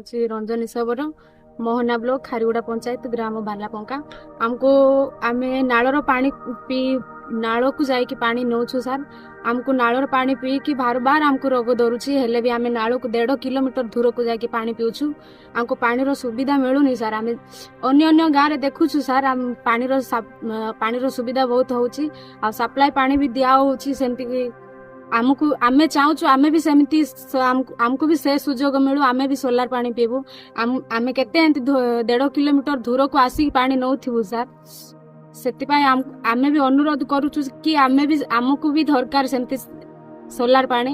हूँ रंजनी सबर मोहना ब्लॉक खारीगुड़ा पंचायत ग्राम बालापंका आमको आमे नालर पानी पी नाल को जाइकी पानी नौछु सर आमको नालर पानी पी कि बार बार आमको रोग धरुची हेले भी आमे नाल को 1.5 किलोमीटर दूर को जाइकी पानी पीउछु आमको पानी रो सुविधा मिलुनी सर आमे अन्य अन्य गाँव रे देखुछु सर आम पानी रो सुविधा बहुत होउची आ सप्लाई पानी भी दिया होउची सेमती कि आमको आमे चाहूँ आमे भी सेमती आमको भी से सुजोग मिलू आमे भी सोलार पानी पीबू आमे केते एंती 1.5 किलोमीटर दूर को आसी पानी नौथिबू सर सेतिपाई आमे भी अनुरोध करूछु कि आमे भी आमको भी दरकार सेमती सोलार पानी।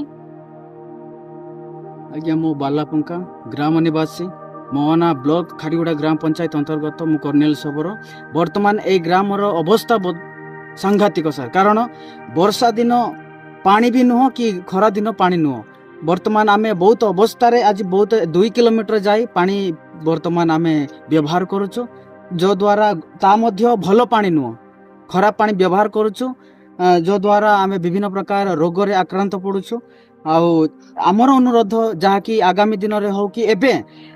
आज्ञा मो बालापंका ग्राम निवासी मोहना ब्लॉक खारीगुड़ा ग्राम पंचायत अंतर्गत मु कर्नेल सबर वर्तमान ए ग्राम रो अवस्था सांघातिक सर कारण वर्षा दिन पानी भी नुह कि खरा दिन पानी नुह वर्तमान आमे बहुत अवस्था रे आज बहुत 2 किलोमीटर जाई पानी वर्तमान आमे व्यवहार करूछु जो द्वारा ता मध्य भल पानी नुह खराब पानी व्यवहार करूछु जो द्वारा आमे विभिन्न प्रकार रोग रे आक्रांत पड़ुछु आमर अनुरोध जहाँकि आगामी दिन रे हो कि एबे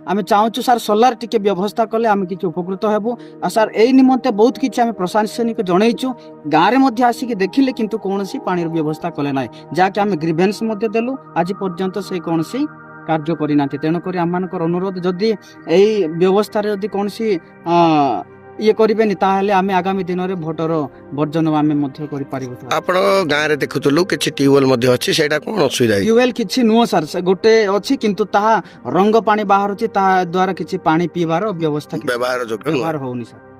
आमे चाहूँ सार सोलार टिके व्यवस्था कले आमे किछि उपकृत हेबु आ सार एई निमंते बहुत किछि आमे प्रशासनिक जनैछु गाँव रे मध्य आसिक देखिले किंतु कोनोसी पानी व्यवस्था कले नाय जहाँकि आमे ग्रीवेंस मध्य देलु आज पर्यंत से कोनोसी कार्य करिनाथि तेणुकर आममानकर अनुरोध जदि एई व्यवस्था रे जदि कोनोसी ये करेनि ताहले आमे आगामी दिन रे भोटर वर्जन आमे मध्य करि पारिबु। आपण गाँ रे देखुतलु किछि ट्यूबवेल मध्य अछि सेटा कोन असुविधा है? ट्यूबवेल किछि नुह सर गोटे अछि किंतु ताहा रंग पानी बाहर अछि ता द्वारा किछि पानी पीबार व्यवस्था व्यवहार होउनी सर।